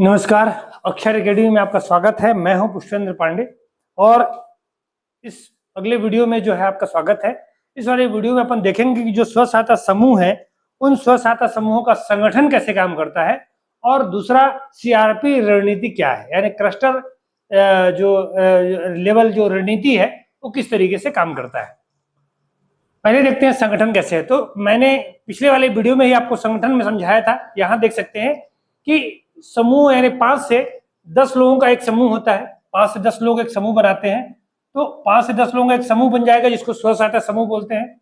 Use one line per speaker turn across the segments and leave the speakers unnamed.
नमस्कार। अक्षर एकेडमी में आपका स्वागत है। मैं हूं पुष्पेंद्र पांडे और इस अगले वीडियो में जो है आपका स्वागत है। इस वाले वीडियो में अपन देखेंगे कि जो स्व सहायता समूह है उन स्व सहायता समूहों का संगठन कैसे काम करता है और दूसरा सीआरपी रणनीति क्या है, यानी क्लस्टर जो लेवल जो रणनीति है वो किस तरीके से काम करता है। पहले देखते हैं संगठन कैसे है। तो मैंने पिछले वाले वीडियो में ही आपको संगठन में समझाया था। यहाँ देख सकते हैं कि समूह यानी 5 से 10 लोगों का एक समूह होता है। 5 से 10 लोग एक समूह बनाते हैं, तो 5 से 10 लोगों का एक समूह बन जाएगा जिसको स्व सहायता समूह बोलते हैं।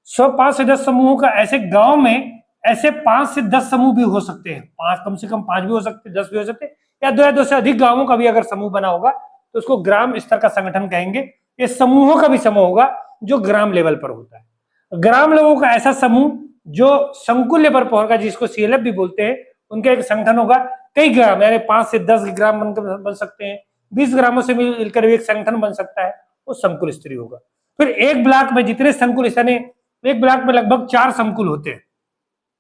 5 से 10 समूहों का ऐसे गांव में ऐसे 5 से 10 समूह भी हो सकते हैं। 5 कम से कम 5 भी हो सकते हैं, 10 भी हो सकते हैं, या दो से अधिक गांवों का भी अगर समूह बना होगा तो उसको ग्राम स्तर का संगठन कहेंगे। ये समूहों का भी समूह होगा जो ग्राम लेवल पर होता है। ग्राम लोगों का ऐसा समूह जो संकुल लेवल पर होगा जिसको सीएलएफ भी बोलते हैं, उनका एक संगठन होगा। कई ग्राम यानी 5 से 10 ग्राम बन सकते हैं, 20 ग्रामों से मिलकर भी एक संगठन बन सकता है, वो संकुल स्तरीय होगा। फिर एक ब्लॉक में जितने संकुल, एक ब्लॉक में लगभग 4 संकुल होते हैं,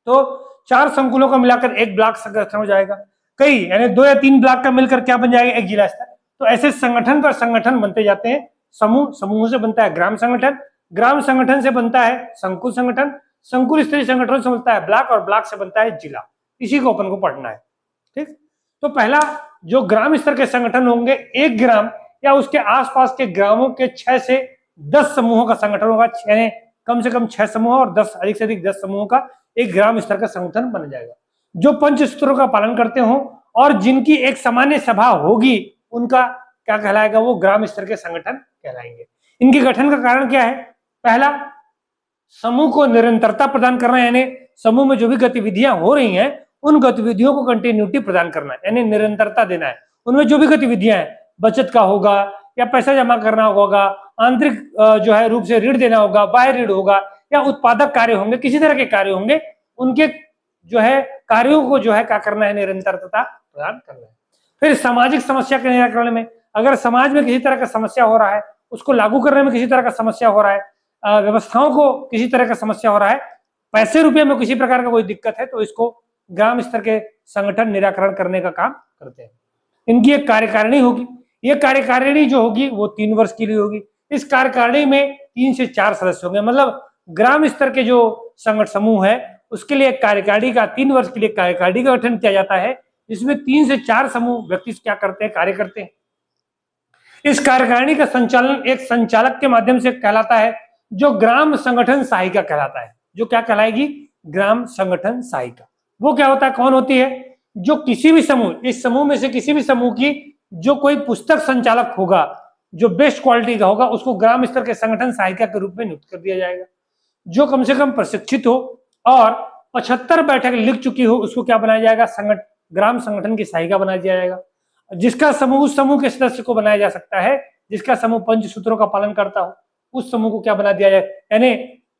तो 4 संकुलों का मिलाकर एक ब्लॉक संगठन हो जाएगा। कई यानी 2 या 3 ब्लॉक का मिलकर क्या बन जाएगा, एक जिला स्तर। तो ऐसे संगठन पर संगठन बनते जाते हैं। समूह से बनता है ग्राम संगठन, ग्राम संगठन से बनता है संकुल संगठन, संकुल स्तरीय संगठन से बनता है ब्लॉक, और ब्लॉक से बनता है जिला। इसी को अपन को पढ़ना है। ठीक, तो पहला जो ग्राम स्तर के संगठन होंगे, एक ग्राम या उसके आसपास के ग्रामों के 6 से 10 समूहों का संगठन होगा। यानी कम से कम 6 समूह और 10 अधिक से अधिक 10 समूहों का एक ग्राम स्तर का संगठन बन जाएगा, जो पंचसूत्रों का पालन करते हो और जिनकी एक सामान्य सभा होगी, उनका क्या कहलाएगा, वो ग्राम स्तर के संगठन कहलाएंगे। इनके गठन का कारण क्या है? पहला, समूह को निरंतरता प्रदान करना, यानी समूह में जो भी गतिविधियां हो रही हैं उन गतिविधियों को कंटिन्यूटी प्रदान करना है, यानी निरंतरता देना है। उनमें जो भी गतिविधियां हैं, बचत का होगा या पैसा जमा करना होगा, आंतरिक जो है रूप से ऋण देना होगा, बाह्य ऋण होगा, या उत्पादक कार्य होंगे, किसी तरह के कार्य होंगे, उनके जो है कार्यों को जो है क्या करना है, निरंतरता प्रदान करना है। फिर सामाजिक समस्या के निराकरण में, अगर समाज में किसी तरह का समस्या हो रहा है, उसको लागू करने में किसी तरह का समस्या हो रहा है, व्यवस्थाओं को किसी तरह का समस्या हो रहा है, पैसे रुपये में किसी प्रकार का कोई दिक्कत है, तो इसको ग्राम स्तर के संगठन निराकरण करने का काम करते हैं। इनकी एक कार्यकारिणी होगी। ये कार्यकारिणी जो होगी वो 3 वर्ष के लिए होगी। इस कार्यकारिणी में 3 से 4 सदस्य होंगे। मतलब ग्राम स्तर के जो संगठन समूह है उसके लिए एक कार्यकारिणी का 3 वर्ष के लिए कार्यकारिणी का गठन किया जाता है, जिसमें 3 से 4 समूह व्यक्ति क्या करते हैं, कार्य करते हैं। इस कार्यकारिणी का संचालन एक संचालक के माध्यम से कहलाता है, जो ग्राम संगठन सहायिका कहलाता है। जो क्या कहलाएगी, ग्राम संगठन सहायिका। वो क्या होता है, कौन होती है, जो किसी भी समूह, इस समूह में से किसी भी समूह की जो कोई पुस्तक संचालक होगा, जो बेस्ट क्वालिटी का होगा, उसको ग्राम स्तर के संगठन सहायिका के रूप में नियुक्त कर दिया जाएगा। जो कम से कम प्रशिक्षित हो और 75 बैठक लिख चुकी हो, उसको क्या बनाया जाएगा, ग्राम संगठन की सहायिका बना दिया जाएगा। जिसका समूह, उस समूह के सदस्य को बनाया जा सकता है जिसका समूह पंचसूत्रों का पालन करता हो, उस समूह को क्या बना दिया जाए, यानी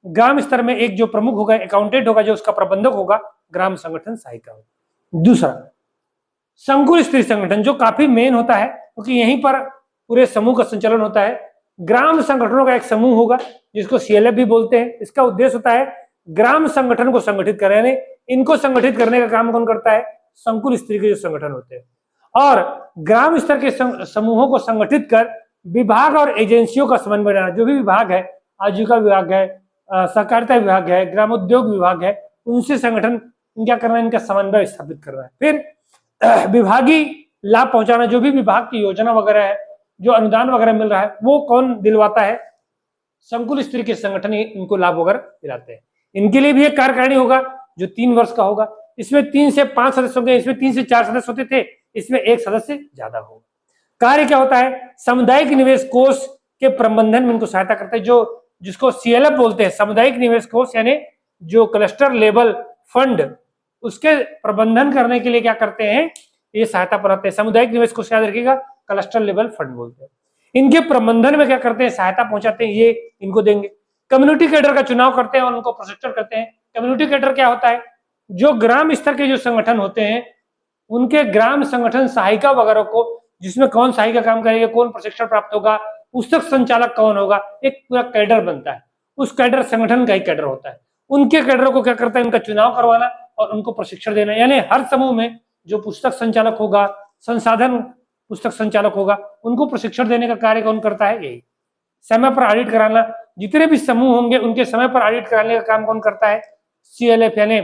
ग्राम स्तर में एक जो प्रमुख होगा, अकाउंटेंट होगा, जो उसका प्रबंधक होगा, ग्राम संगठन सहायिका होगा। दूसरा, संकुल स्तरीय संगठन, जो काफी मेन होता है क्योंकि यहीं पर पूरे समूह का संचालन होता है। ग्राम संगठनों का एक समूह होगा जिसको सीएलएफ भी बोलते हैं। इसका उद्देश्य होता है ग्राम संगठन को संगठित करें, यानी इनको संगठित करने का काम कौन करता है, संकुल स्तरीय के जो संगठन होते हैं। और ग्राम स्तर के समूहों को संगठित कर विभाग और एजेंसियों का समन्वय बनाना। जो भी विभाग है, आजीविका विभाग है, सहकारिता विभाग है, ग्रामोद्योग विभाग है, उनसे संगठन क्या करना है, इनका समन्वय स्थापित करना है। फिर विभागीय लाभ पहुंचाना, जो भी विभाग की योजना वगैरह है, जो अनुदान वगैरह मिल रहा है, वो कौन दिलवाता है, संकुल स्तरीय के संगठन इनको लाभ वगैरह दिलाते हैं। इनके लिए भी एक कार्यकारिणी होगा जो 3 वर्ष का होगा। इसमें 3 से 5 सदस्य होंगे, इसमें 3 से 4 सदस्य होते थे, इसमें 1 सदस्य ज्यादा होगा। कार्य क्या होता है, सामुदायिक निवेश कोष के प्रबंधन में इनको सहायता करते हैं, जो जिसको सीएलएफ बोलते हैं, सामुदायिक निवेश कोष, यानी जो क्लस्टर लेवल फंड, उसके प्रबंधन करने के लिए क्या करते हैं, ये सहायता बनाते हैं। सामुदायिक निवेश कोष याद रखिएगा, क्लस्टर लेवल फंड बोलते हैं। इनके प्रबंधन में क्या करते हैं, सहायता पहुंचाते हैं, ये इनको देंगे। कम्युनिटी कैडर का चुनाव करते हैं और उनको प्रशिक्षण करते हैं। कम्युनिटी कैडर क्या होता है, जो ग्राम स्तर के जो संगठन होते हैं उनके ग्राम संगठन सहायिका वगैरह को, जिसमें कौन सहायिका काम करेगा, कौन प्रशिक्षण प्राप्त होगा, पुस्तक संचालक कौन होगा, एक पूरा कैडर बनता है। उस कैडर संगठन का ही कैडर होता है। उनके कैडर को क्या करता है, उनका चुनाव करवाना और उनको प्रशिक्षण देना। यानी हर समूह में जो पुस्तक संचालक होगा, संसाधन पुस्तक संचालक होगा, उनको प्रशिक्षण देने का कार्य कौन करता है? यही। समय पर ऑडिट कराना, जितने भी समूह होंगे उनके समय पर ऑडिट कराने का काम कौन करता है? CLF यानी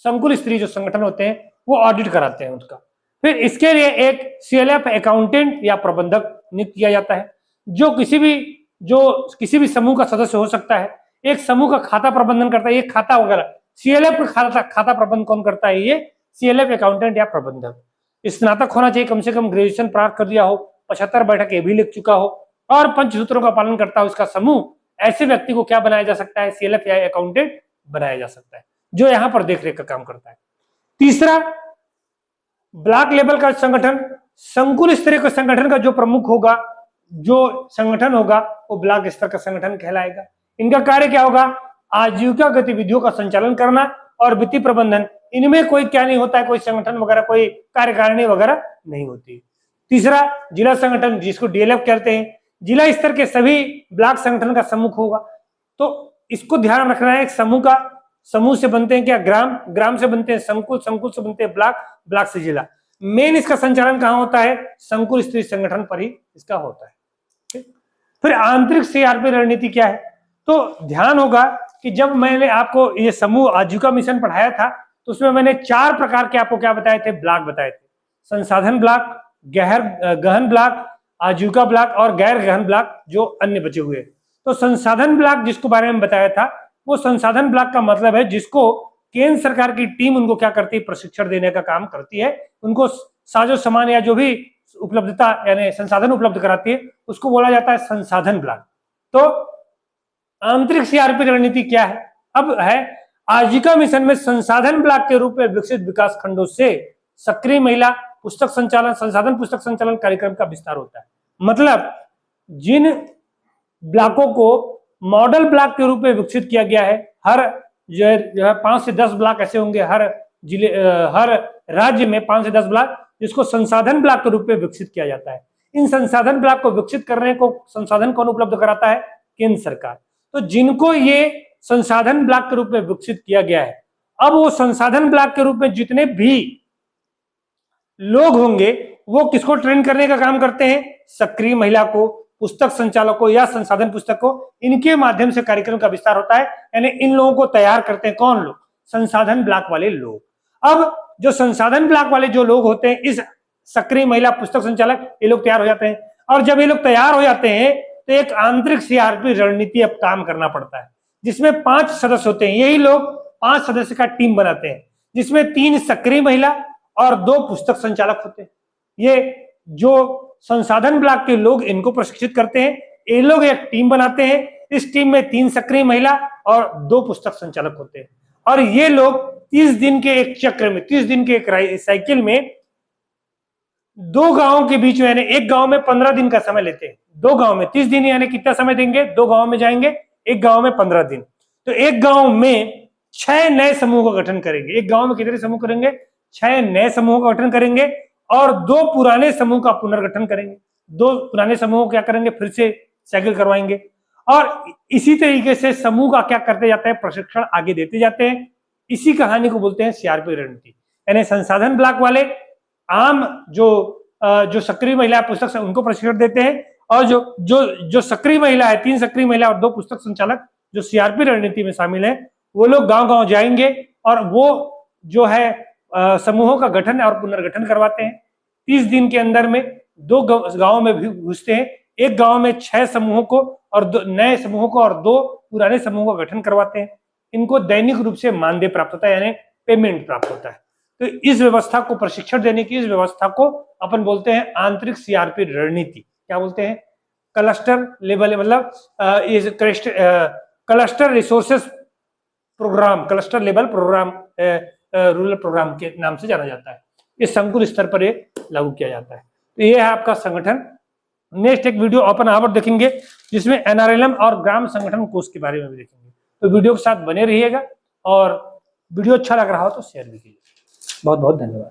संकुल स्तरीय जो संगठन होते हैं वो ऑडिट कराते हैं उसका। फिर इसके लिए एक CLF अकाउंटेंट या प्रबंधक नियुक्त किया जाता है, जो किसी भी समूह का सदस्य हो सकता है। एक समूह का खाता प्रबंधन करता है, ये खाता वगैरह CLF का खाता प्रबंधन कौन करता है? ये CLF अकाउंटेंट या प्रबंधक। स्नातक होना चाहिए, कम से कम ग्रेजुएशन प्राप्त कर दिया हो, 75 बैठक ये भी लिख चुका हो और पंचसूत्रों का पालन करता हो इसका समूह। ऐसे व्यक्ति को क्या बनाया जा सकता है? CLF या अकाउंटेंट बनाया जा सकता है, जो यहां पर देखरेख का काम करता है। तीसरा, ब्लॉक लेवल का संगठन, संकुल स्तरीय के संगठन का जो प्रमुख होगा, जो संगठन होगा वो ब्लॉक स्तर का संगठन कहलाएगा। इनका कार्य क्या होगा? आजीविका गतिविधियों का संचालन करना और वित्तीय प्रबंधन। इनमें कोई क्या नहीं होता है, कोई संगठन वगैरह, कोई कार्यकारिणी वगैरह नहीं होती। तीसरा, जिला संगठन, जिसको DLF कहते हैं, जिला स्तर के सभी ब्लॉक संगठन का समूह होगा। तो इसको ध्यान रखना है, एक समूह से बनते हैं क्या? ग्राम से बनते हैं संकुल से बनते हैं ब्लॉक से जिला। मेन इसका संचालन कहां होता है? संकुल स्तरीय संगठन पर ही इसका होता है। फिर आंतरिक CRP रणनीति क्या है? तो ध्यान होगा कि जब मैंने आपको ये समूह आजीविका मिशन पढ़ाया था तो उसमें मैंने 4 प्रकार के आपको क्या बताए थे? ब्लॉक बताए थे। संसाधन ब्लॉक, गहन ब्लॉक, आजीविका ब्लॉक और गैर गहन ब्लॉक, जो अन्य बचे हुए। तो संसाधन ब्लॉक जिसको बारे में बताया था, वो संसाधन ब्लॉक का मतलब है जिसको केंद्र सरकार की टीम उनको क्या करती है? प्रशिक्षण देने का काम करती है। उनको साजो सामान या जो भी उपलब्धता यानी संसाधन उपलब्ध कराती है, उसको बोला जाता है संसाधन ब्लॉक। तो आंतरिक CRP रणनीति क्या है? अब है आजीविका मिशन में संसाधन ब्लॉक के रूप में विकसित विकास खंडों से सक्रिय महिला पुस्तक संचालन, संसाधन पुस्तक संचालन कार्यक्रम का विस्तार होता है। मतलब जिन ब्लॉकों को मॉडल ब्लॉक के रूप में विकसित किया गया है, हर जो है 5 से 10 ब्लॉक ऐसे होंगे हर राज्य में, 5 से 10 ब्लॉक, जिसको संसाधन ब्लॉक के रूप में विकसित किया जाता है। इन संसाधन ब्लॉक को विकसित करने को संसाधन कौन उपलब्ध कराता है? केंद्र सरकार। तो जिनको ये संसाधन ब्लॉक के रूप में विकसित किया गया है, अब वो संसाधन ब्लॉक के रूप में जितने भी लोग होंगे वो किसको ट्रेन करने का काम करते हैं? सक्रिय महिला को, पुस्तक संचालक को या संसाधन पुस्तक को। इनके माध्यम से कार्यक्रम का विस्तार होता है, यानी इन लोगों को तैयार करते हैं कौन लोग? संसाधन ब्लॉक वाले लोग। अब जो संसाधन ब्लॉक वाले जो लोग होते हैं, इस सक्रिय महिला पुस्तक संचालक, ये लोग तैयार हो जाते हैं। और जब ये लोग तैयार हो जाते हैं तो एक आंतरिक CRP रणनीति अब काम करना पड़ता है, जिसमें 5 सदस्य होते हैं। यही लोग 5 सदस्य का टीम बनाते हैं, जिसमें 3 सक्रिय महिला और 2 पुस्तक संचालक होते हैं। ये जो संसाधन ब्लॉक के लोग इनको प्रशिक्षित करते हैं। ये लोग एक टीम बनाते हैं, इस टीम में 3 सक्रिय महिला और 2 पुस्तक संचालक होते हैं। और ये लोग 30 दिन के एक चक्र में, 30 दिन के एक साइकिल में 2 गांवों के बीच में, यानी एक गांव में 15 दिन का समय लेते हैं। 2 गांव में 30 दिन, यानी कितना समय देंगे? 2 गांव में जाएंगे, एक गांव में 15 दिन। तो एक गांव में 6 नए समूह का गठन करेंगे। एक गांव में कितने समूह करेंगे? 6 नए समूहों का गठन करेंगे और 2 पुराने समूह का पुनर्गठन करेंगे। 2 पुराने समूह क्या करेंगे? फिर से साइकिल करवाएंगे। और इसी तरीके से समूह का क्या करते जाते हैं? प्रशिक्षण आगे देते जाते हैं। इसी कहानी को बोलते हैं CRP रणनीति। यानी संसाधन ब्लॉक वाले आम जो सक्रिय महिला पुस्तक उनको प्रशिक्षण देते हैं, और जो सक्रिय महिला है, 3 सक्रिय महिला और 2 पुस्तक संचालक जो CRP रणनीति में शामिल है, वो लोग गांव-गांव जाएंगे और वो जो है समूहों का गठन और पुनर्गठन करवाते हैं। 30 दिन के अंदर में 2 गांव में भी घुसते हैं। एक गांव में 6 समूहों को और 2 नए समूहों को और 2 पुराने समूहों का गठन करवाते हैं। इनको दैनिक रूप से मानदेय प्राप्त होता है, यानी पेमेंट प्राप्त होता है। तो इस व्यवस्था को, प्रशिक्षण देने की इस व्यवस्था को अपन बोलते हैं आंतरिक CRP रणनीति। क्या बोलते हैं? क्लस्टर लेवल, मतलब cluster resources programme, cluster level programme, rural programme के नाम से जाना जाता है। ये संकुल स्तर पर ये लागू किया जाता है। तो ये है आपका संगठन। नेक्स्ट एक वीडियो अपन यहाँ पर देखेंगे जिसमें NRLM और ग्राम संगठन कोष के बारे में भी देखेंगे। तो वीडियो के साथ बने रहिएगा, और वीडियो अच्छा लग रहा हो तो शेयर भी कीजिए। बहुत बहुत धन्यवाद।